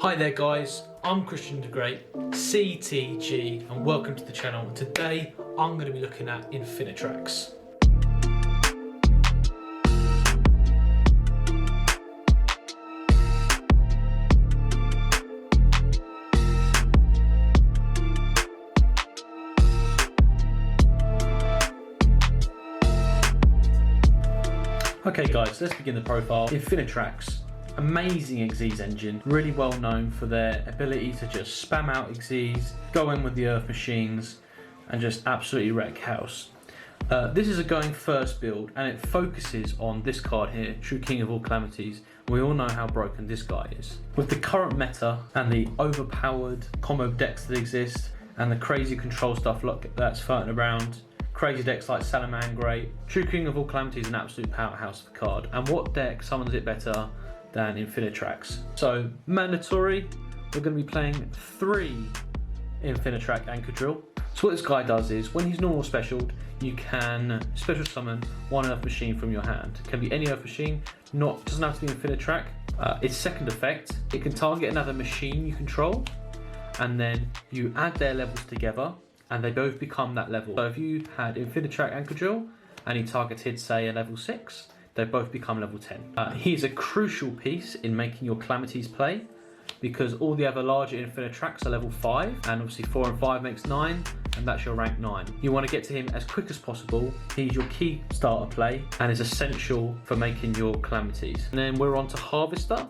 Hi there guys, I'm ChristianTheGREAT, CTG, and welcome to the channel. Today I'm going to be looking at Infinitracks. Okay guys, let's begin the profile. Infinitracks. Amazing exes engine, really well known for their ability to just spam out exes, go in with the earth machines, and just absolutely wreck house. This is a going first build, and it focuses on this card here, True King of all Calamities. We all know how broken this guy is. With the current meta and the overpowered combo decks that exist, and the crazy control stuff that's floating around, crazy decks like Great, True King of all Calamities is an absolute powerhouse of a card. And what deck summons it better than Infinitracks? So mandatory, we're going to be playing 3 Infinitrack Anchor Drill. So what this guy does is, when he's normal specialed, you can special summon one earth machine from your hand. It can be any earth machine, doesn't have to be Infinitrack. Its second effect, it can target another machine you control, and then you add their levels together and they both become that level. So if you had Infinitrack Anchor Drill and he targeted, say, a level 6, they both become level 10. He is a crucial piece in making your Calamities play, because all the other larger Infinitracks are level 5, and obviously 4 and 5 makes 9, and that's your rank 9. You want to get to him as quick as possible. He's your key starter play and is essential for making your Calamities. And then we're on to Harvester.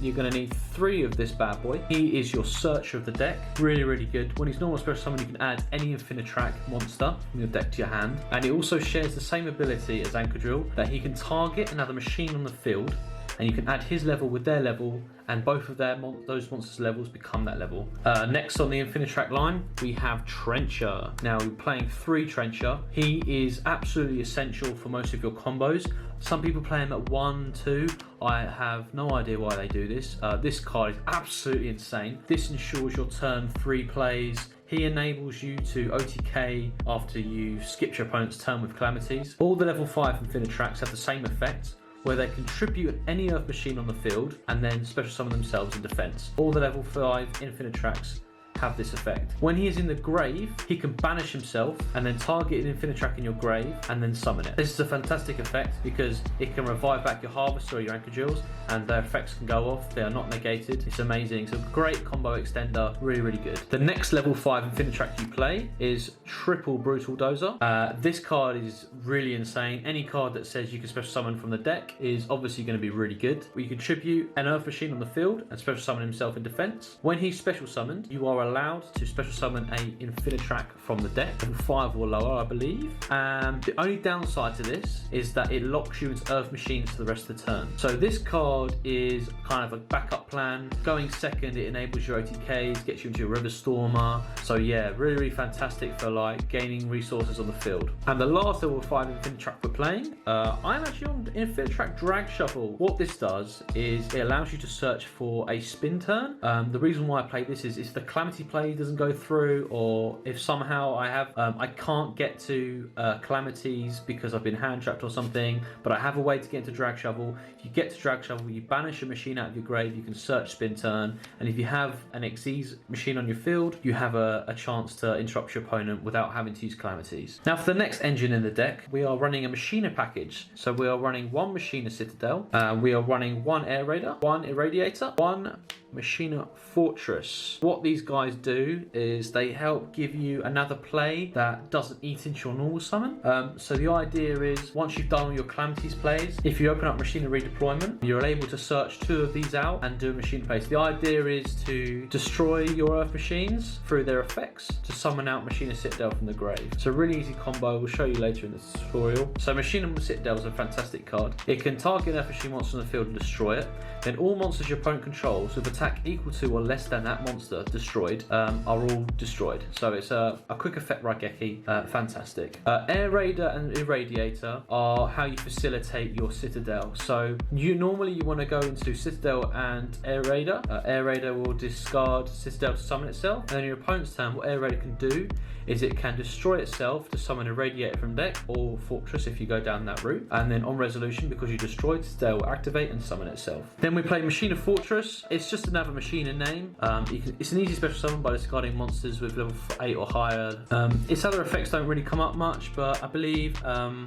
You're going to need 3 of this bad boy. He is your searcher of the deck. Really, really good. When he's normal special summon, you can add any Infinitrack monster from your deck to your hand. And he also shares the same ability as Anchor Drill, that he can target another machine on the field, and you can add his level with their level, and both of those monsters' levels become that level. Next on the Infinitrack line, we have Trencher. Now we're playing 3 Trencher. He is absolutely essential for most of your combos. Some people play him at 1, 2. I have no idea why they do this. This card is absolutely insane. This ensures your turn 3 plays. He enables you to OTK after you skip your opponent's turn with Calamities. All the level 5 Infinitracks have the same effect, where they contribute any earth machine on the field and then special summon themselves in defense. All the level 5 Infinitracks have this effect. When he is in the grave, he can banish himself and then target an Infinitrack in your grave and then summon it. This is a fantastic effect because it can revive back your Harvester or your Anchor Drills, and their effects can go off. They are not negated. It's amazing. It's a great combo extender. Really, really good. The next level 5 Infinitrack you play is Triple Brutal Dozer. This card is really insane. Any card that says you can special summon from the deck is obviously going to be really good. You can tribute an earth machine on the field and special summon himself in defense. When he's special summoned, you are allowed to special summon a Infinitrack from the deck, level 5 or lower, I believe. The only downside to this is that it locks you into earth machines for the rest of the turn. So this card is kind of a backup plan. Going second, it enables your OTKs, gets you into your River Stormer. So yeah, really, really fantastic for like gaining resources on the field. And the last level 5 Infinitrack we're playing, I'm actually on Infinitrack Drag Shuffle. What this does is it allows you to search for a spin turn. The reason why I play this is if the Calamity play doesn't go through, or if somehow I can't get to Calamities because I've been hand trapped or something, but I have a way to get into Drag Shovel. If you get to Drag Shovel, you banish a machine out of your grave, you can search spin turn, and if you have an Xyz machine on your field, you have a chance to interrupt your opponent without having to use Calamities. Now for the next engine in the deck, we are running a Machina package. So we are running 1 Machina Citadel, we are running 1 Air Raider, 1 Irradiator, 1 Machina Fortress. What these guys do is they help give you another play that doesn't eat into your normal summon. So the idea is, once you've done all your Calamities plays, if you open up Machina Redeployment, you're able to search 2 of these out and do a machine play. So the idea is to destroy your earth machines through their effects to summon out Machina Citadel from the grave. It's a really easy combo. We'll show you later in the tutorial. So Machina Citadel is a fantastic card. It can target an earth machine monster on the field and destroy it. Then all monsters your opponent controls with attack equal to or less than that monster destroyed are all destroyed. So it's a quick effect Raigeki. Fantastic. Air Raider and Irradiator are how you facilitate your Citadel. So you normally want to go into Citadel and Air Raider. Air Raider will discard Citadel to summon itself, and then your opponent's turn, what Air Raider can do is it can destroy itself to summon a Radiator from deck, or Fortress if you go down that route, and then on resolution, because you destroyed, Citadel will activate and summon itself. Then we play Machina Fortress. It's just doesn't have a Machina name. It's an easy special summon by discarding monsters with level 8 or higher. Its other effects don't really come up much, but I believe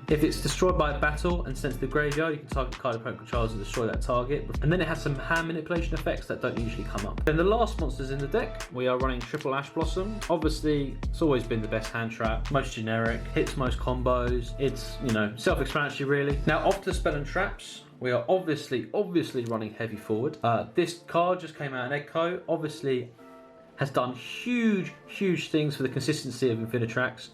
if it's destroyed by a battle and sent to the graveyard, you can target the card opponent controls and destroy that target. And then it has some hand manipulation effects that don't usually come up. Then the last monsters in the deck, we are running Triple Ash Blossom. Obviously, it's always been the best hand trap, most generic, hits most combos. It's, you know, self-explanatory really. Now off to spell and traps. We are obviously running heavy forward. This card just came out in Egg Coat. Obviously has done huge things for the consistency of Infinitracks.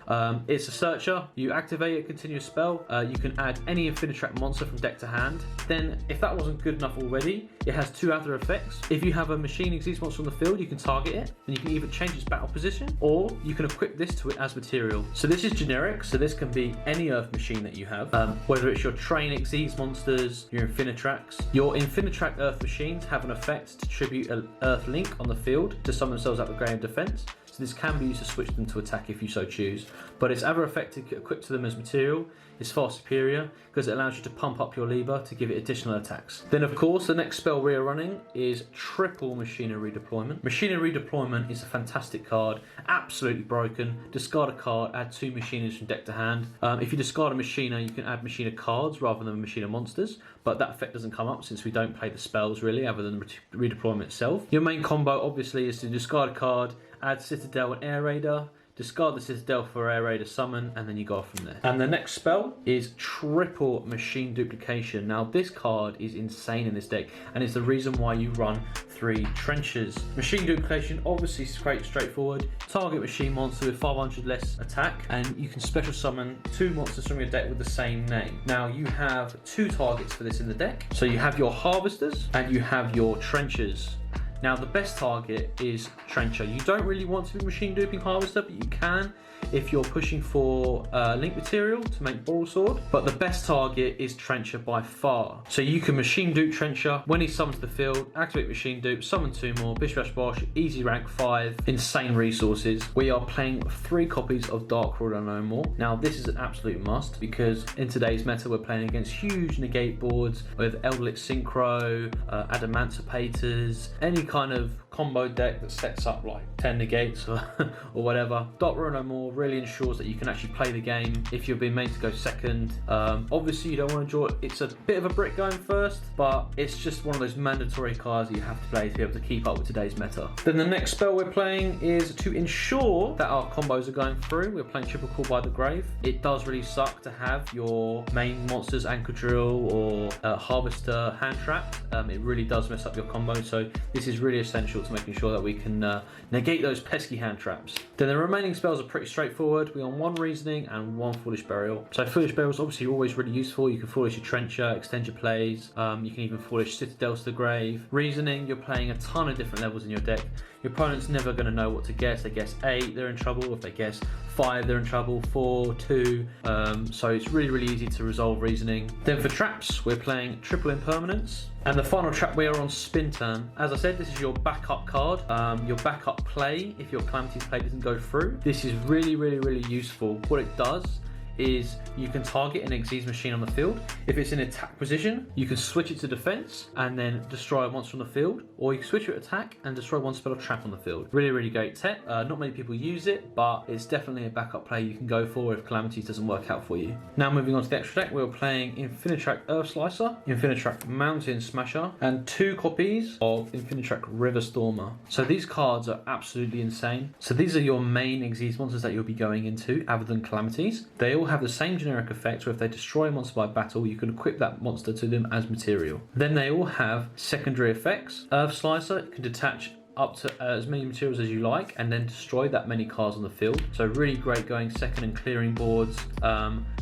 It's a searcher. You activate a continuous spell. You can add any Infinitrack monster from deck to hand. Then, if that wasn't good enough already, it has two other effects. If you have a Machine Exceeds monster on the field, you can target it, and you can either change its battle position, or you can equip this to it as material. So this is generic, so this can be any Earth Machine that you have, whether it's your Train Exceeds monsters, your Infinitracks. Your Infinitrack Earth Machines have an effect to tribute an Earth Link on the field to summon themselves up the Grave Defense. So this can be used to switch them to attack if you so choose. But its other effect equipped to them as material is far superior because it allows you to pump up your lever to give it additional attacks. Then of course the next spell we are running is Triple Machina Redeployment. Machina Redeployment is a fantastic card, absolutely broken. Discard a card, add 2 Machinas from deck to hand. If you discard a Machina, you can add Machina cards rather than Machina monsters, but that effect doesn't come up since we don't play the spells really other than redeployment itself. Your main combo obviously is to discard a card, add Citadel and Air Raider, discard the Citadel for Air Raider summon, and then you go from there. And the next spell is Triple Machine Duplication. Now this card is insane in this deck, and it's the reason why you run 3 trenches. Machine Duplication obviously is quite straightforward. Target machine monster with 500 less attack, and you can special summon 2 monsters from your deck with the same name. Now you have 2 targets for this in the deck. So you have your Harvesters and you have your Trenchers. Now the best target is Trencher. You don't really want to be machine duping Harvester, but you can if you're pushing for link material to make Boral Sword. But the best target is Trencher by far. So you can machine dupe Trencher when he summons the field, activate machine dupe, summon 2 more, Bish Bash Bosh, easy rank 5, insane resources. We are playing 3 copies of Dark Ruler No More. Now this is an absolute must because in today's meta we're playing against huge negate boards with Eldritch Synchro, Adamantipator's, any kind of combo deck that sets up like 10 negates or whatever. Dark Ruler No More really ensures that you can actually play the game if you're being made to go second. Obviously you don't want to draw, it's a bit of a brick going first, but it's just one of those mandatory cards that you have to play to be able to keep up with today's meta. Then the next spell we're playing is to ensure that our combos are going through. We're playing Triple Call by the Grave. It does really suck to have your main monsters Anchor Drill or Harvester hand trapped. It really does mess up your combo, so this is really essential to making sure that we can negate those pesky hand traps. Then the remaining spells are pretty straightforward. We on 1 Reasoning and 1 Foolish Burial. So Foolish Burial is obviously always really useful. You can Foolish your Trencher, extend your plays. You can even Foolish Citadels to the Grave. Reasoning, you're playing a ton of different levels in your deck. Your opponent's never going to know what to guess. They guess 8, they're in trouble. If they guess 5, they're in trouble. 4, 2. So it's really easy to resolve Reasoning. Then for traps, we're playing Triple Impermanence. And the final trap, we are on Spin Turn. As I said, this is your backup card, your backup play if your Calamities play doesn't go through. This is really useful. What it does is you can target an Xyz machine on the field. If it's in attack position, you can switch it to defense and then destroy a monster on the field, or you can switch it to attack and destroy 1 spell or trap on the field. Really great tech. Not many people use it, but it's definitely a backup play you can go for if Calamities doesn't work out for you. Now moving on to the extra deck, we're playing Infinitrack Earth Slicer, Infinitrack Mountain Smasher, and 2 copies of Infinitrack River Stormer. So these cards are absolutely insane. So these are your main Xyz monsters that you'll be going into, other than Calamities. They all have the same generic effect, where if they destroy a monster by battle, you can equip that monster to them as material. Then they all have secondary effects. Earth Slicer can detach up to as many materials as you like and then destroy that many cards on the field. So really great going second and clearing boards.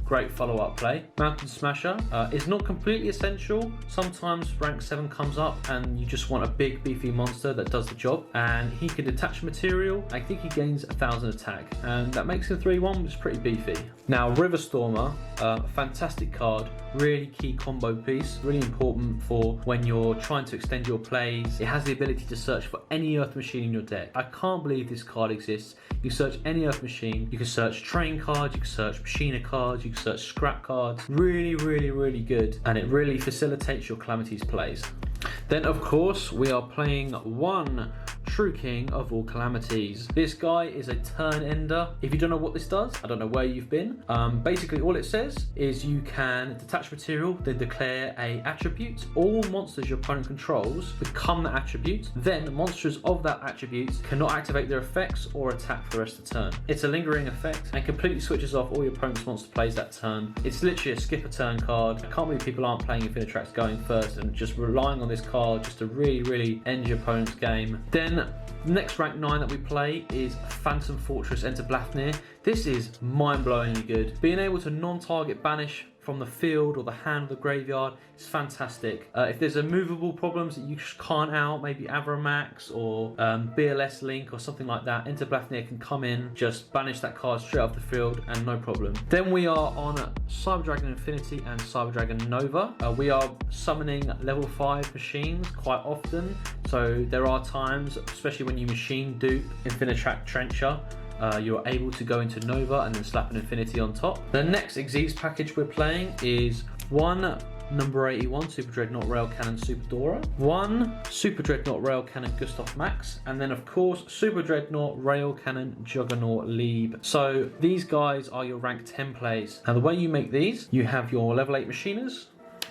Great follow-up play. Mountain Smasher is not completely essential. Sometimes rank 7 comes up and you just want a big beefy monster that does the job, and he can detach material. I think he gains 1000 attack, and that makes him 3-1, which is pretty beefy. Now River Stormer, fantastic card, really key combo piece, really important for when you're trying to extend your plays. It has the ability to search for any Earth Machine in your deck. I can't believe this card exists. You search any Earth Machine, you can search train cards, you can search Machina cards, you can search scrap cards. Really good, and it really facilitates your Calamities plays. Then of course we are playing one True King of all Calamities. This guy is a turn ender. If you don't know what this does, I don't know where you've been. Basically all it says is you can detach material, then declare a attribute. All monsters your opponent controls become that attribute. Then monsters of that attribute cannot activate their effects or attack for the rest of the turn. It's a lingering effect and completely switches off all your opponent's monster plays that turn. It's literally a skip a turn card. I can't believe people aren't playing Infinitracks going first and just relying on this card just to really end your opponent's game. Then the next rank 9 that we play is Phantom Fortress Enter Blathnir. This is mind-blowingly good. Being able to non-target banish from the field or the hand of the graveyard is fantastic. If there's movable problems that you just can't out, maybe Avramax or BLS Link or something like that, Enter Blathnir can come in, just banish that card straight off the field and no problem. Then we are on Cyber Dragon Infinity and Cyber Dragon Nova. We are summoning level 5 machines quite often, so there are times, especially when you machine dupe Infinitrack Trencher, you're able to go into Nova and then slap an Infinity on top. The next Xyz package we're playing is one number 81 Super Dreadnought Rail Cannon Super Dora, one Super Dreadnought Rail Cannon Gustav Max, and then of course Super Dreadnought Rail Cannon Juggernaut Lieb. So these guys are your rank 10 plays. Now the way you make these, you have your level 8 machiners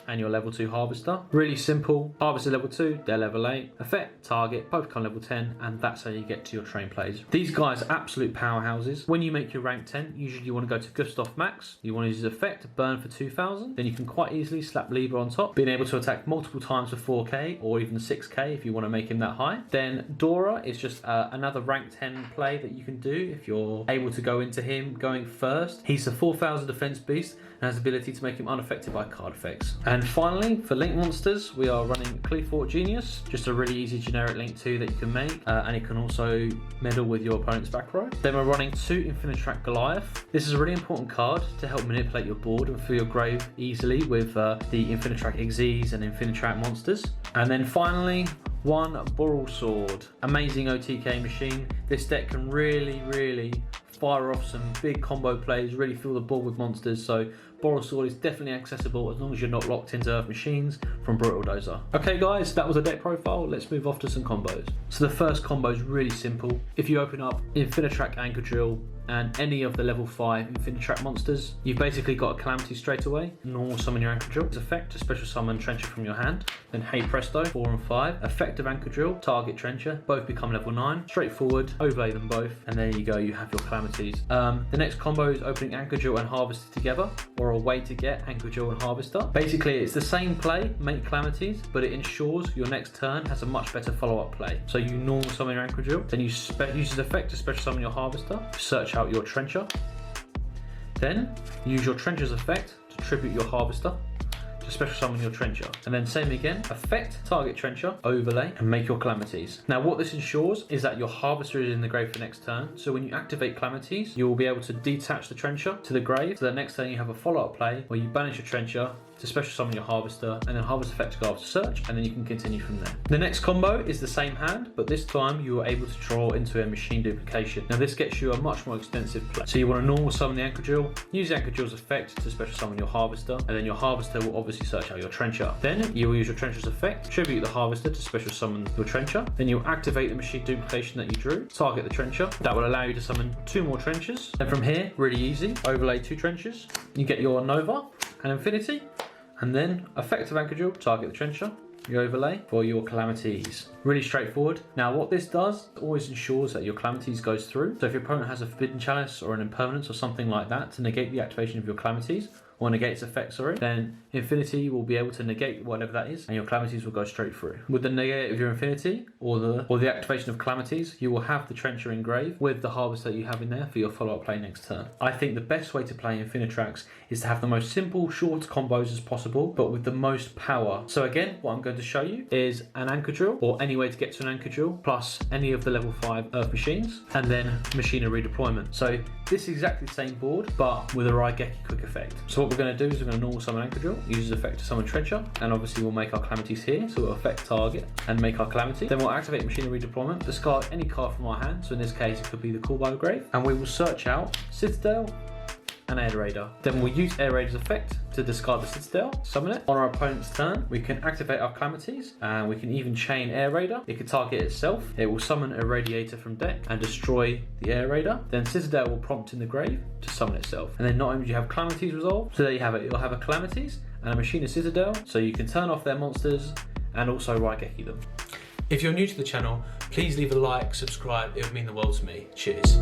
and your level 2 harvester. Really simple. Harvester level 2, they're level 8. Effect, target, both become level 10, and that's how you get to your train plays. These guys are absolute powerhouses. When you make your rank 10, usually you want to go to Gustav Max. You want to use his effect, burn for 2000. Then you can quite easily slap Libra on top, being able to attack multiple times for 4k or even 6k if you want to make him that high. Then Dora is just another rank 10 play that you can do if you're able to go into him going first. He's a 4000 defense beast and has the ability to make him unaffected by card effects. And finally, for link monsters, we are running Clearfort Genius, just a really easy generic link 2 that you can make, and it can also meddle with your opponent's back row. Then we're running 2 Infinitrack Goliath. This is a really important card to help manipulate your board and fill your grave easily with the Infinitrack Xyz and Infinitrack monsters. And then finally, 1 Boral Sword. Amazing OTK machine. This deck can really fire off some big combo plays, really fill the board with monsters, so Boral Sword is definitely accessible as long as you're not locked into Earth Machines from Brutal Dozer. Okay guys, that was a deck profile. Let's move off to some combos. So the first combo is really simple. If you open up Infinitrack Anchor Drill and any of the level 5 Infinitrack monsters, you've basically got a Calamity straight away. Normal summon your Anchor Drill. Effect to special summon Trencher from your hand. Then hey presto, 4 and 5. Effect of Anchor Drill, target Trencher, both become level 9. Straightforward, overlay them both, and there you go, you have your Calamities. The next combo is opening Anchor Drill and Harvester together, or a way to get Anchor Drill and Harvester. Basically it's the same play, make Calamities, but it ensures your next turn has a much better follow-up play. So you normal summon your Anchor Drill, then you use his effect to special summon your Harvester, search out your Trencher. Then use your Trencher's effect to tribute your Harvester to special summon your Trencher. And then same again, effect, target Trencher, overlay, and make your Calamities. Now what this ensures is that your Harvester is in the grave for next turn, so when you activate Calamities, you will be able to detach the Trencher to the grave, so the next turn you have a follow-up play where you banish your Trencher to special summon your Harvester, and then Harvest effect to go after search, and then you can continue from there. The next combo is the same hand, but this time you are able to draw into a machine duplication. Now this gets you a much more extensive play. So you want to normal summon the Anchor Drill, use the Anchor Drill's effect to special summon your Harvester, and then your Harvester will obviously search out your Trencher. Then you will use your Trencher's effect, tribute the Harvester to special summon your Trencher. Then you'll activate the machine duplication that you drew, target the Trencher. That will allow you to summon 2 more Trenchers. And from here, really easy, overlay 2 Trenchers. You get your Nova and Infinity. And then effective Anchor Drill, target the Trencher, you overlay for your Calamities. Really straightforward. Now what this does, always ensures that your Calamities goes through. So if your opponent has a Forbidden Chalice or an Impermanence or something like that to negate the activation of your Calamities, or negate its effect, then Infinity will be able to negate whatever that is, and your Calamities will go straight through. With the negate of your Infinity, or the activation of Calamities, you will have the Trencher engraved with the Harvest that you have in there for your follow-up play next turn. I think the best way to play Infinitracks is to have the most simple, short combos as possible, but with the most power. So again, what I'm going to show you is an Anchor Drill, or any way to get to an Anchor Drill, plus any of the level 5 Earth Machines, and then Machina redeployment. So this is exactly the same board, but with a Raigeki quick effect. So what we're going to do is we're going to normal summon Anchor Drill, use his effect to summon Trencher, and obviously we'll make our Calamities here, so we'll affect target and make our Calamity. Then we'll activate Machina redeployment, discard any card from our hand, so in this case it could be the Call by the Grave, and we will search out Citadel, and Air Raider. Then we'll use Air Raider's effect to discard the Citadel, summon it. On our opponent's turn, we can activate our Calamities, and we can even chain Air Raider. It can target itself. It will summon a Radiator from deck and destroy the Air Raider. Then Citadel will prompt in the grave to summon itself. And then not only do you have Calamities resolved, so there you have it. You'll have a Calamities and a Machina Citadel, so you can turn off their monsters and also Raigeki them. If you're new to the channel, please leave a like, subscribe, it would mean the world to me. Cheers.